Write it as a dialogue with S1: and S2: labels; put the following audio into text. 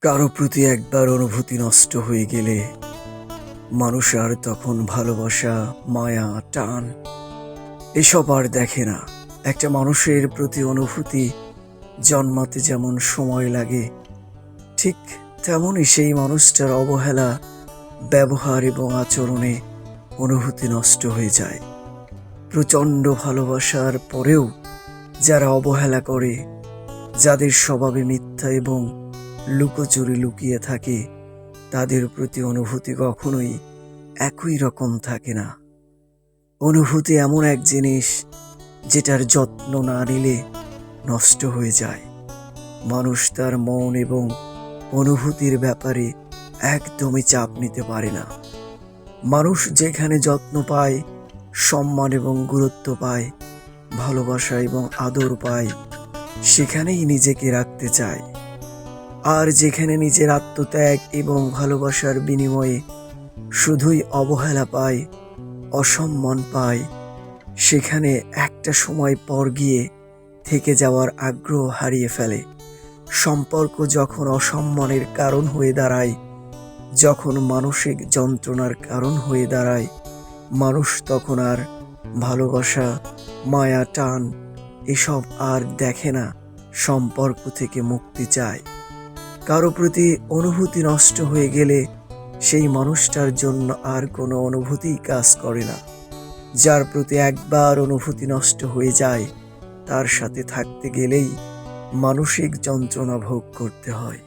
S1: কারো প্রতি একবার অনুভূতি নষ্ট হয়ে গেলে মানুষ আর তখন ভালোবাসা, মায়া, টান এসব আর দেখে না। একটা মানুষের প্রতি অনুভূতি জন্মাতে যেমন সময় লাগে, ঠিক তেমনই সেই মানুষটার অবহেলা, ব্যবহার এবং আচরণে অনুভূতি নষ্ট হয়ে যায়। প্রচণ্ড ভালোবাসার পরেও যারা অবহেলা করে, যাদের স্বভাবে মিথ্যা এবং লুকোচুরি লুকিয়ে থাকে, তাদের প্রতি অনুভূতি কখনোই একই রকম থাকে না। অনুভূতি এমন এক জিনিস যেটার যত্ন না নিলে নষ্ট হয়ে যায়। মানুষ তার মন এবং অনুভূতির ব্যাপারে একদমই চাপ নিতে পারে না। মানুষ যেখানে যত্ন পায়, সম্মান এবং গুরুত্ব পায়, ভালোবাসা এবং আদর পায়, সেখানেই নিজেকে রাখতে চায়। আর যেখানে নিজের আত্মত্যাগ এবং ভালোবাসার বিনিময়ে শুধুই অবহেলা পায়, অসম্মান পায়, সেখানে একটা সময় পর গিয়ে থেকে যাওয়ার আগ্রহ হারিয়ে ফেলে। সম্পর্ক যখন অসম্মানের কারণ হয়ে দাঁড়ায়, যখন মানসিক যন্ত্রণার কারণ হয়ে দাঁড়ায়, মানুষ তখন আর ভালোবাসা, মায়া, টান এসব আর দেখে না, সম্পর্ক থেকে মুক্তি চায়। কারো প্রতি অনুভূতি নষ্ট হয়ে গেলে সেই মানুষটার জন্য আর কোনো অনুভূতিই কাজ করে না। যার প্রতি একবার অনুভূতি নষ্ট হয়ে যায়, তার সাথে থাকতে গেলেই মানসিক যন্ত্রণা ভোগ করতে হয়।